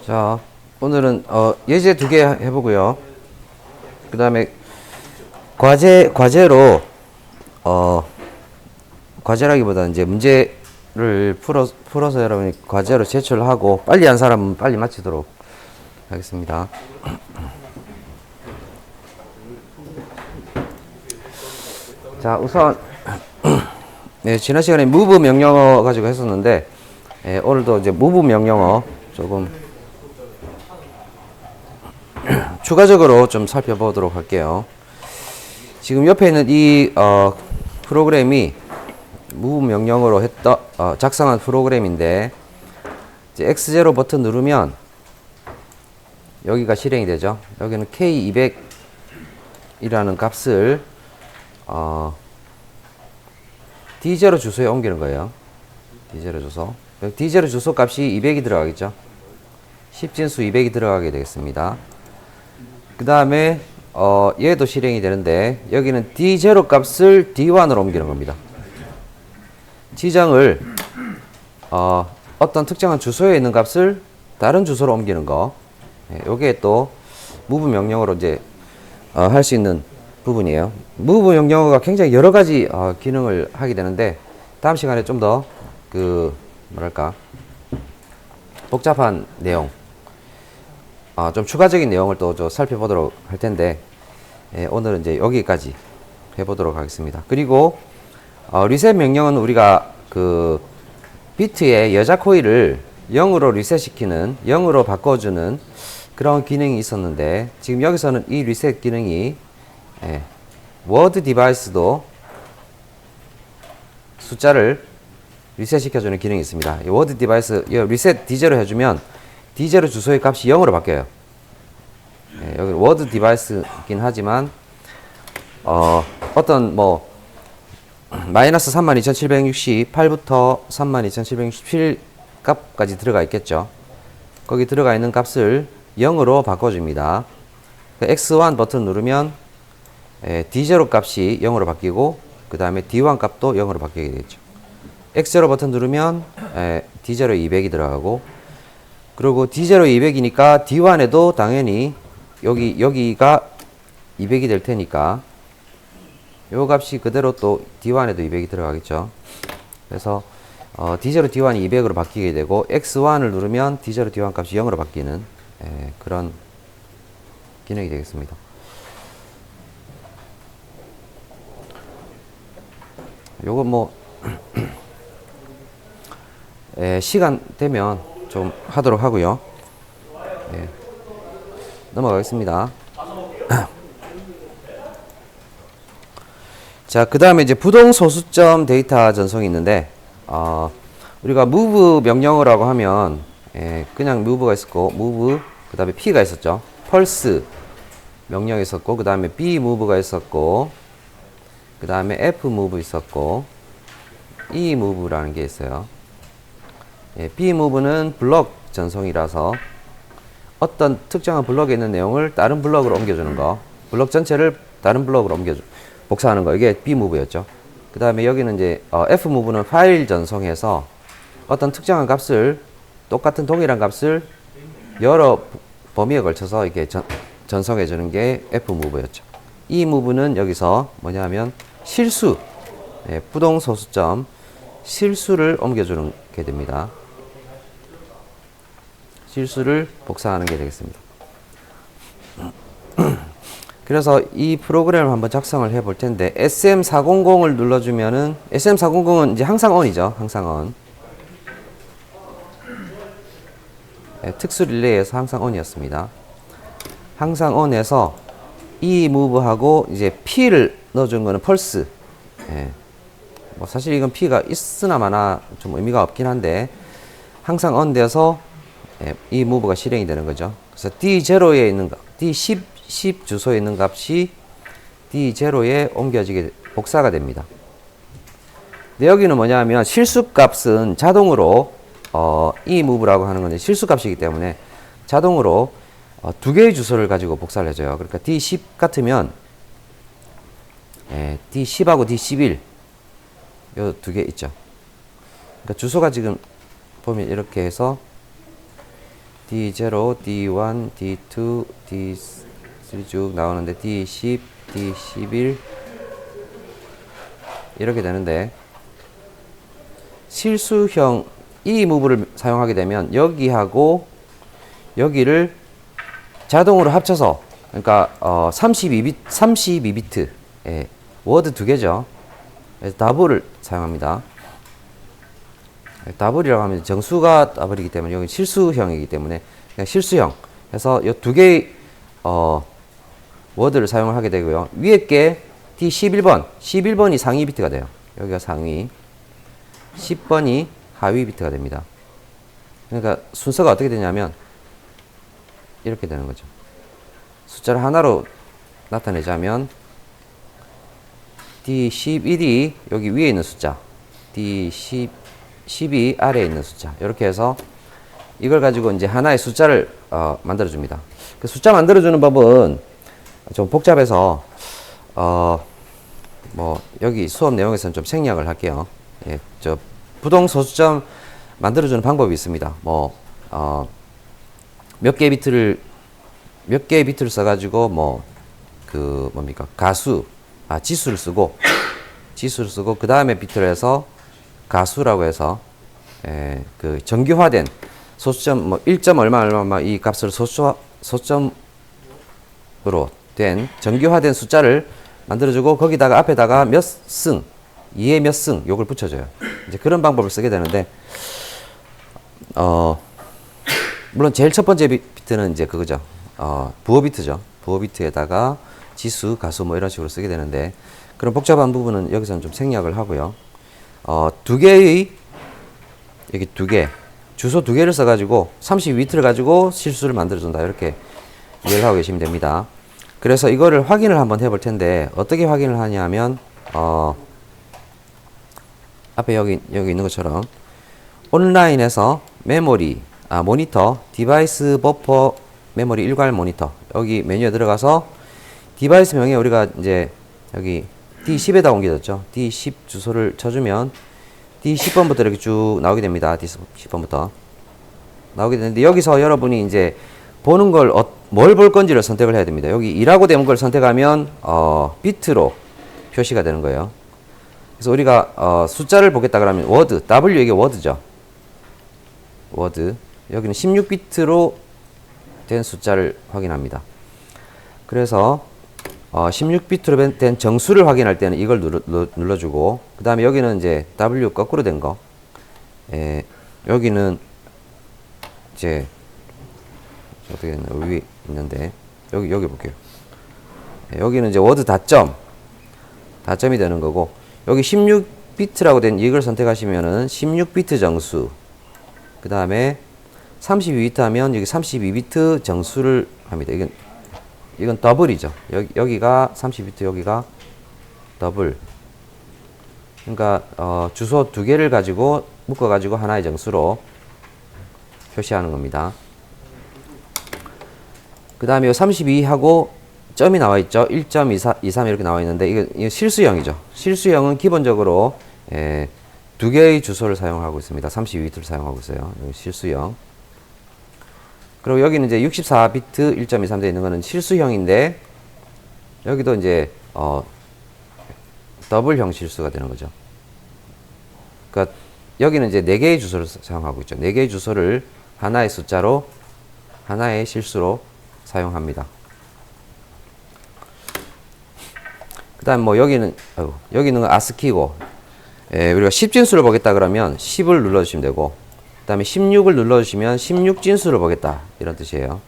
자, 오늘은 예제 2개 해보고요. 그 다음에 과제로 과제라기보다는 이제 문제를 풀어서 여러분이 과제로 제출하고 빨리 한 사람은 빨리 마치도록 하겠습니다. 자, 우선 네, 지난 시간에 move 명령어 가지고 했었는데 오늘도 이제 move 명령어 조금 추가적으로 좀 살펴보도록 할게요. 지금 옆에 있는 이 프로그램이 move 명령어로 작성한 프로그램인데 이제 X0 버튼 누르면 여기가 실행이 되죠. 여기는 K200이라는 값을 D0 주소에 옮기는 거예요. D0 주소. D0 주소 값이 200이 들어가겠죠. 10진수 200이 들어가게 되겠습니다. 그 다음에 얘도 실행이 되는데 여기는 D0 값을 D1으로 옮기는 겁니다. 지정을 어떤 특정한 주소에 있는 값을 다른 주소로 옮기는 거. 요게 또 move 명령어로 이제 할 수 있는 부분이에요. move 명령어가 굉장히 여러 가지 기능을 하게 되는데 다음 시간에 좀 더 뭐랄까 복잡한 내용, 좀 추가적인 내용을 또 살펴보도록 할 텐데 오늘은 이제 여기까지 해보도록 하겠습니다. 그리고 리셋 명령은 우리가 그 비트의 여자 코일을 0으로 리셋시키는 0으로 바꿔주는 그런 기능이 있었는데 지금 여기서는 이 리셋 기능이 워드 디바이스도 숫자를 리셋 시켜주는 기능이 있습니다. 이 워드 디바이스 리셋 D0 해주면 D0 주소의 값이 0으로 바뀌어요. 여기 워드 디바이스이긴 하지만 어떤 뭐 마이너스 32,768부터 32,767 값까지 들어가 있겠죠. 거기 들어가 있는 값을 0으로 바꿔줍니다. X1 버튼 누르면 D0 값이 0으로 바뀌고 그 다음에 D1 값도 0으로 바뀌게 되겠죠. X0 버튼 누르면 D0 200이 들어가고 그리고 D0 200이니까 D1에도 당연히 여기가 200이 될 테니까 요 값이 그대로 또 D1에도 200이 들어가겠죠. 그래서 D0 D1이 200으로 바뀌게 되고 X1을 누르면 D0 D1 값이 0으로 바뀌는 그런 기능이 되겠습니다. 요거 뭐 시간 되면 좀 하도록 하고요. 넘어가겠습니다. 자, 그 다음에 이제 부동 소수점 데이터 전송이 있는데 우리가 move 명령어라고 하면 그냥 move가 있었고 move 그 다음에 p가 있었죠. pulse 명령이 있었고 그 다음에 b move가 있었고 그 다음에 f move 있었고 e move라는 게 있어요. b move는 블록 전송이라서 어떤 특정한 블록에 있는 내용을 다른 블록으로 옮겨주는 거, 블록 전체를 다른 블록으로 복사하는 거, 이게 b move였죠. 그 다음에 여기는 이제 f move는 파일 전송해서 어떤 특정한 값을 똑같은 동일한 값을 여러 범위에 걸쳐서 이렇게 전송해 주는 게 f move였죠. e move는 여기서 뭐냐면 실수, 부동 소수점 실수를 옮겨주는 게 됩니다. 실수를 복사하는 게 되겠습니다. 그래서 이 프로그램을 한번 작성을 해 볼 텐데 SM400을 눌러주면은 SM400은 이제 항상 on이죠. 항상 on. 특수 릴레이에서 항상 on이었습니다. 항상 on에서 E move하고 이제 P를 넣어준 거는 펄스. 뭐 사실 이건 P가 있으나 마나 좀 의미가 없긴 한데 항상 on 돼서 이 move가 실행이 되는 거죠. 그래서 D0에 있는 값, D10 주소에 있는 값이 D0에 옮겨지게 복사가 됩니다. 근데 여기는 뭐냐면 실수 값은 자동으로 이 move라고 하는 건데 실수 값이기 때문에 자동으로 두 개의 주소를 가지고 복사를 해줘요. 그러니까 D10 같으면 D10하고 D11 요 두 개 있죠. 그러니까 주소가 지금 보면 이렇게 해서 D0, D1, D2, D3 쭉 나오는데 D10, D11 이렇게 되는데 실수형 이 무브를 사용하게 되면 여기하고 여기를 자동으로 합쳐서 그러니까 32비트 예, 워드 두 개죠. 그래서 더블을 사용합니다. 더블이라고 하면 정수가 더블이기 때문에 여기 실수형이기 때문에 그냥 실수형 해서 이 두 개의 워드를 사용을 하게 되고요. 위에 게 D11번 11번이 상위 비트가 돼요. 여기가 상위 10번이 하위 비트가 됩니다. 그러니까 순서가 어떻게 되냐면 이렇게 되는 거죠. 숫자를 하나로 나타내자면 D11이 여기 위에 있는 숫자, D10이 아래에 있는 숫자. 이렇게 해서 이걸 가지고 이제 하나의 숫자를 만들어 줍니다. 그 숫자 만들어 주는 법은 좀 복잡해서 뭐 여기 수업 내용에서는 좀 생략을 할게요. 예, 저 부동 소수점 만들어 주는 방법이 있습니다. 뭐 몇 개의 비트를 써가지고 뭐 그 뭡니까 지수를 쓰고 그 다음에 비트를 해서 가수라고 해서 그 정규화된 소수점 뭐 1점 얼마 이 값을 소수점으로 된 정규화된 숫자를 만들어주고 거기다가 앞에다가 몇 승 2의 몇 승 요걸 붙여줘요. 이제 그런 방법을 쓰게 되는데 물론 제일 첫 번째 비트는 이제 그거죠. 부호 비트죠. 부호 비트에다가 지수, 가수 뭐 이런 식으로 쓰게 되는데 그런 복잡한 부분은 여기서는 좀 생략을 하고요. 여기 두 개, 주소 두 개를 써가지고 32비트를 가지고 실수를 만들어준다. 이렇게 이해를 하고 계시면 됩니다. 그래서 이거를 확인을 한번 해볼 텐데 어떻게 확인을 하냐면 앞에 여기 있는 것처럼 온라인에서 모니터, 디바이스 버퍼 메모리 일괄 모니터 여기 메뉴에 들어가서 디바이스 명에 우리가 이제 여기 D10에다 옮겨졌죠. D10 주소를 쳐주면 D10번부터 이렇게 쭉 나오게 됩니다. D10번부터 나오게 되는데 여기서 여러분이 이제 보는 걸 뭘 볼 건지를 선택을 해야 됩니다. 여기 2라고 된 걸 선택하면 비트로 표시가 되는 거예요. 그래서 우리가 숫자를 보겠다 그러면 워드, W 이게 워드죠. 워드. 여기는 16비트로 된 숫자를 확인합니다. 그래서 16비트로 된 정수를 확인할 때는 이걸 눌러주고 그 다음에 여기는 이제 W 거꾸로 된 거 여기는 이제 어떻게 됐나 위에 있는데 여기 볼게요. 여기는 이제 워드 다점이 되는 거고 여기 16비트라고 된 이걸 선택하시면은 16비트 정수 그 다음에 32비트 하면 여기 32비트 정수를 합니다. 이건 더블이죠. 여기가 30비트 여기가 더블. 그러니까 주소 두 개를 가지고 묶어 가지고 하나의 정수로 표시하는 겁니다. 그 다음에 32하고 점이 나와 있죠. 1.23 이렇게 나와 있는데 이거 실수형이죠. 실수형은 기본적으로 두 개의 주소를 사용하고 있습니다. 32비트를 사용하고 있어요. 실수형. 그리고 여기는 이제 64비트 1.23 되어 있는 거는 실수형인데 여기도 이제 더블형 실수가 되는 거죠. 그러니까 여기는 이제 4개의 주소를 사용하고 있죠. 4개의 주소를 하나의 숫자로 하나의 실수로 사용합니다. 그 다음 뭐 여기는 아스키고 우리가 10진수를 보겠다 그러면 10을 눌러주시면 되고 그 다음에 16을 눌러주시면 16진수를 보겠다 이런 뜻이에요.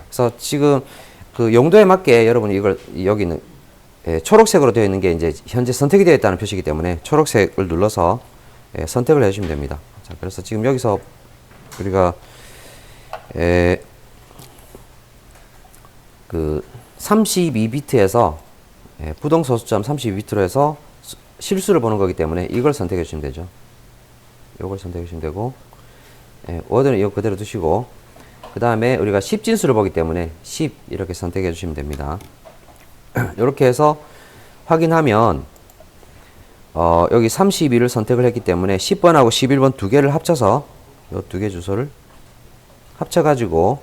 그래서 지금 그 용도에 맞게 여러분이 이걸 여기는 초록색으로 되어 있는 게 이제 현재 선택이 되어 있다는 표시이기 때문에 초록색을 눌러서 선택을 해주시면 됩니다. 자, 그래서 지금 여기서 우리가 그 32비트에서 부동소수점 32비트로 해서 실수를 보는 거기 때문에 이걸 선택해 주시면 되죠. 이걸 선택해 주시면 되고 워드는 이거 그대로 두시고 그 다음에 우리가 10진수를 보기 때문에 10 이렇게 선택해 주시면 됩니다. 이렇게 해서 확인하면 여기 32를 선택을 했기 때문에 10번하고 11번 두 개를 합쳐서 이 두 개 주소를 합쳐가지고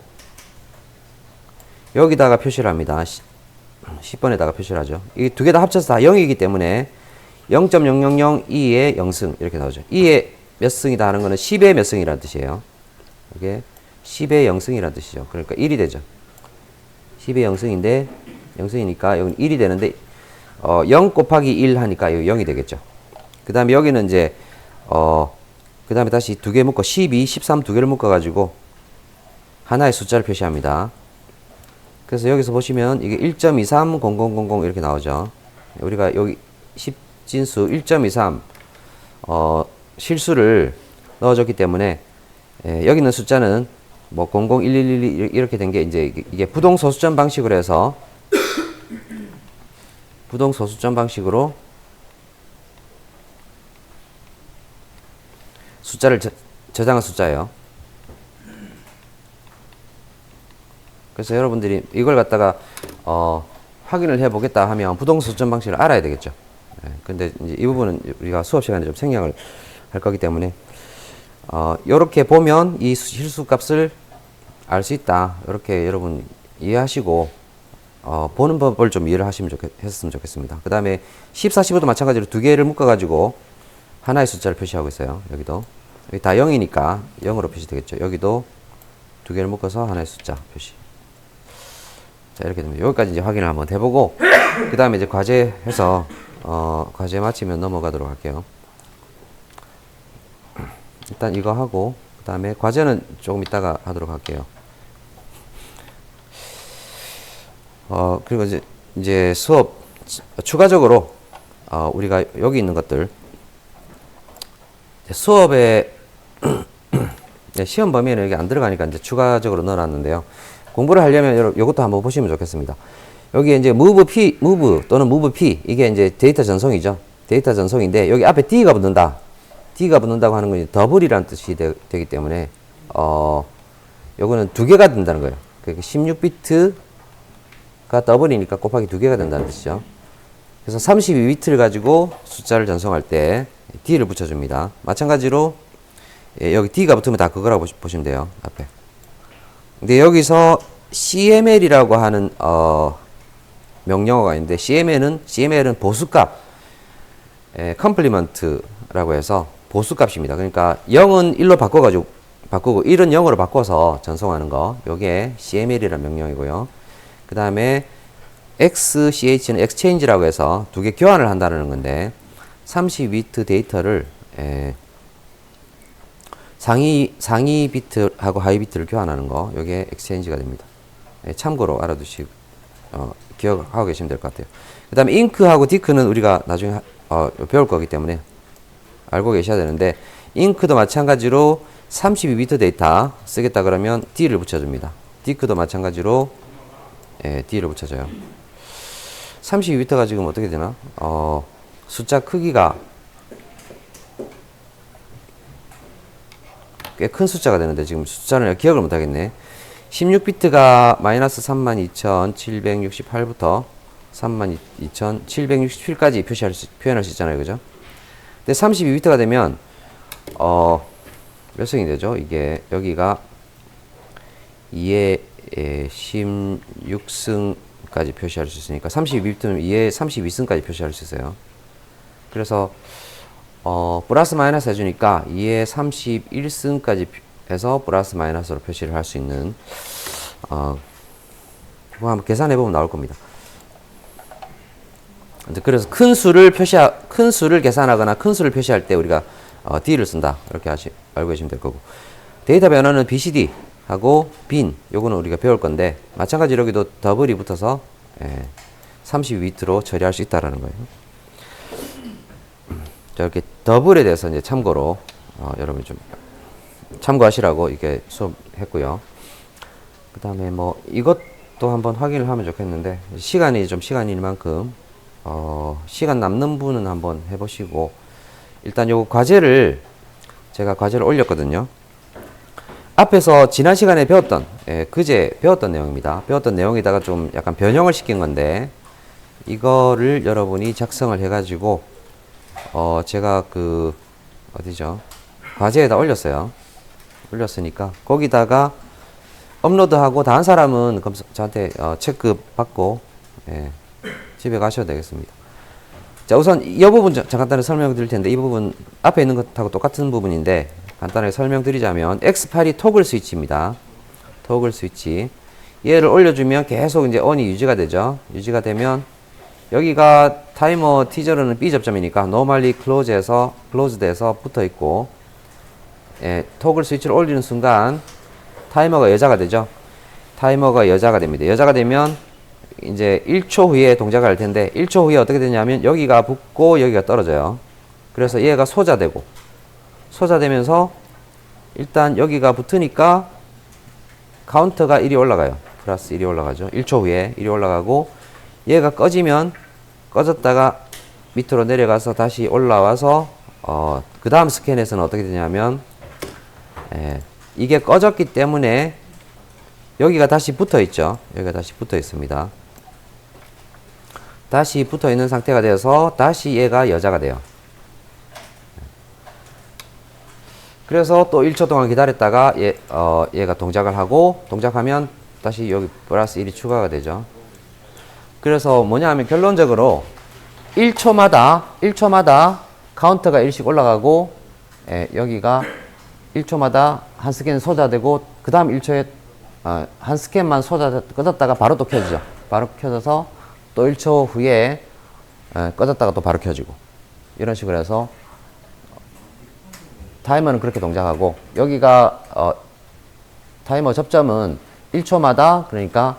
여기다가 표시를 합니다. 10번에다가 표시를 하죠. 이 두 개 다 합쳐서 다 0이기 때문에 0.0002의 0승 이렇게 나오죠. 2의 몇 승이다 하는 거는 10의 몇 승이라는 뜻이에요. 이게 10의 0승이라는 뜻이죠. 그러니까 1이 되죠. 10의 0승인데 0승이니까 여기는 1이 되는데 0 곱하기 1 하니까 여기 0이 되겠죠. 그 다음에 여기는 이제 그 다음에 다시 두 개 묶어 12, 13 두 개를 묶어 가지고 하나의 숫자를 표시합니다. 그래서 여기서 보시면 이게 1.230000 이렇게 나오죠. 우리가 여기 10진수 1.23 실수를 넣어줬기 때문에 여기 있는 숫자는 뭐 00111 이렇게 된 게 이제 이게 부동소수점 방식으로 해서 부동소수점 방식으로 숫자를 저장한 숫자예요. 그래서 여러분들이 이걸 갖다가 확인을 해 보겠다 하면 부동소수점 방식을 알아야 되겠죠. 근데 이제 이 부분은 우리가 수업 시간에 좀 생략을 할 거기 때문에 요렇게 보면 이 실수 값을 알 수 있다. 이렇게 여러분 이해하시고 보는 법을 좀 이해를 했으면 좋겠습니다. 그 다음에 14, 15도 마찬가지로 두 개를 묶어 가지고 하나의 숫자를 표시하고 있어요. 여기도 여기 다 0이니까 0으로 표시되겠죠. 여기도 두 개를 묶어서 하나의 숫자 표시. 자, 이렇게 됩니다. 여기까지 이제 확인을 한번 해보고 그 다음에 이제 과제 해서 과제 마치면 넘어가도록 할게요. 일단 이거 하고 그 다음에 과제는 조금 이따가 하도록 할게요. 그리고 이제 수업 추가적으로 우리가 여기 있는 것들 수업에 시험 범위에는 여기 안 들어가니까 이제 추가적으로 넣어놨는데요. 공부를 하려면 이것도 한번 보시면 좋겠습니다. 여기 이제 move p, move 또는 move p 이게 이제 데이터 전송이죠. 데이터 전송인데 여기 앞에 d가 붙는다. d가 붙는다고 하는 건 더블이라는 뜻이 되기 때문에 요거는 두 개가 된다는 거예요. 그러니까 16비트가 더블이니까 곱하기 두 개가 된다는 뜻이죠. 그래서 32비트를 가지고 숫자를 전송할 때 d를 붙여줍니다. 마찬가지로 여기 d가 붙으면 다 그거라고 보시면 돼요. 앞에. 근데 여기서 cml이라고 하는 명령어가 있는데 cml은 보수값, 컴플리먼트라고 해서 보수값입니다. 그러니까 0은 1로 바꾸고 1은 0으로 바꿔서 전송하는 거. 요게 cml이라는 명령이고요. 그 다음에 xch는 exchange라고 해서 두 개 교환을 한다는 건데 32비트 데이터를 상위 비트하고 하위 비트를 교환하는 거. 요게 exchange가 됩니다. 참고로 알아두시고 기억하고 계시면 될 것 같아요. 그 다음에 ink하고 dick는 우리가 나중에 배울 거기 때문에 알고 계셔야 되는데 ink도 마찬가지로 32비트 데이터 쓰겠다 그러면 d를 붙여줍니다. dick도 마찬가지로 d를 붙여줘요. 32비트가 지금 어떻게 되나? 숫자 크기가 꽤 큰 숫자가 되는데 지금 숫자를 기억을 못 하겠네. 16비트가 마이너스 32,768부터 32,767까지 표현할 수 있잖아요. 그죠? 근데 32비트가 되면 몇 승이 되죠? 이게 여기가 2의 16승까지 표시할 수 있으니까 32비트는 2의 32승까지 표시할 수 있어요. 그래서 플러스 마이너스 해주니까 2의 31승까지 해서 플러스 마이너스로 표시를 할 수 있는 그거 한번 계산해 보면 나올 겁니다. 그래서 큰 수를 계산하거나 큰 수를 표시할 때 우리가 d를 쓴다. 이렇게 알고 계시면 될 거고. 데이터 변화는 BCD 하고 bin 요거는 우리가 배울 건데 마찬가지로 여기도 더블이 붙어서 32비트로 처리할 수 있다라는 거예요. 자, 이렇게 더블에 대해서 이제 참고로 여러분이 좀 참고하시라고 이렇게 수업했고요. 그 다음에 뭐 이것도 한번 확인을 하면 좋겠는데 시간인 만큼 시간 남는 분은 한번 해보시고 일단 요 제가 과제를 올렸거든요. 앞에서 지난 시간에 배웠던 그제 배웠던 내용입니다. 배웠던 내용에다가 좀 약간 변형을 시킨 건데 이거를 여러분이 작성을 해가지고 제가 어디죠? 과제에다 올렸어요. 올렸으니까 거기다가 업로드하고 다른 사람은 저한테 체크 받고 예, 집에 가셔도 되겠습니다. 자, 우선 이 부분 간단히 설명드릴 텐데, 이 부분 앞에 있는 것하고 똑같은 부분인데 간단하게 설명드리자면 X8이 토글 스위치입니다. 토글 스위치. 얘를 올려주면 계속 이제 on이 유지가 되죠. 유지가 되면 여기가 타이머 T0는 B 접점이니까 normally closed에서 붙어 있고, 예, 토글 스위치를 올리는 순간 타이머가 여자가 되죠. 타이머가 여자가 됩니다. 여자가 되면 이제 1초 후에 동작을 할 텐데, 1초 후에 어떻게 되냐면 여기가 붙고 여기가 떨어져요. 그래서 얘가 소자되면서 일단 여기가 붙으니까 카운터가 1이 올라가요. 플러스 1이 올라가죠. 1초 후에 1이 올라가고, 얘가 꺼지면 꺼졌다가 밑으로 내려가서 다시 올라와서 그 다음 스캔에서는 어떻게 되냐면, 이게 꺼졌기 때문에 여기가 다시 붙어 있죠. 여기가 다시 붙어 있습니다. 다시 붙어 있는 상태가 되어서 다시 얘가 여자가 돼요. 그래서 또 1초 동안 기다렸다가 얘가 동작을 하고, 동작하면 다시 여기 플러스 1이 추가가 되죠. 그래서 뭐냐 하면 결론적으로 1초마다 카운터가 1씩 올라가고, 여기가 1초마다 한 스캔 소자되고, 그 다음 1초에 한 스캔만 꺼졌다가 바로 또 켜지죠. 바로 켜져서 또 1초 후에 꺼졌다가 또 바로 켜지고, 이런 식으로 해서 타이머는 그렇게 동작하고, 여기가 타이머 접점은 1초마다, 그러니까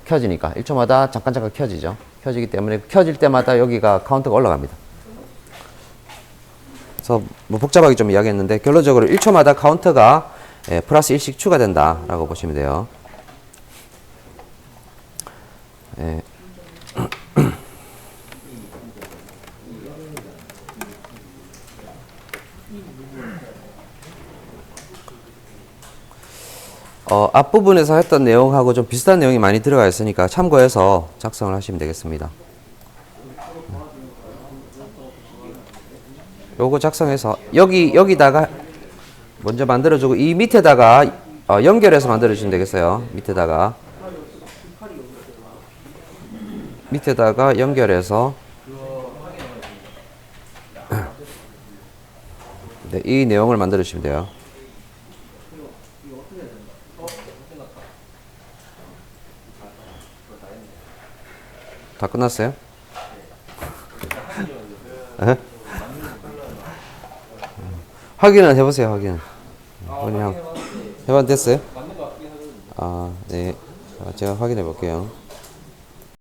켜지니까 1초마다 잠깐 켜지죠. 켜지기 때문에 켜질 때마다 여기가 카운트가 올라갑니다. 그래서 뭐 복잡하게 좀 이야기했는데, 결론적으로 1초마다 카운트가 플러스 1씩 추가된다라고 보시면 돼요. 앞부분에서 했던 내용하고 좀 비슷한 내용이 많이 들어가 있으니까 참고해서 작성을 하시면 되겠습니다. 요거 작성해서 여기다가 먼저 만들어주고, 이 밑에다가 연결해서 만들어주시면 되겠어요. 밑에다가 연결해서 네, 이 내용을 만들어주시면 돼요. 다 끝났어요? 확인은 해보세요. 확인. 그냥 해봤 됐어요? 아, 네. 제가 확인해 볼게요.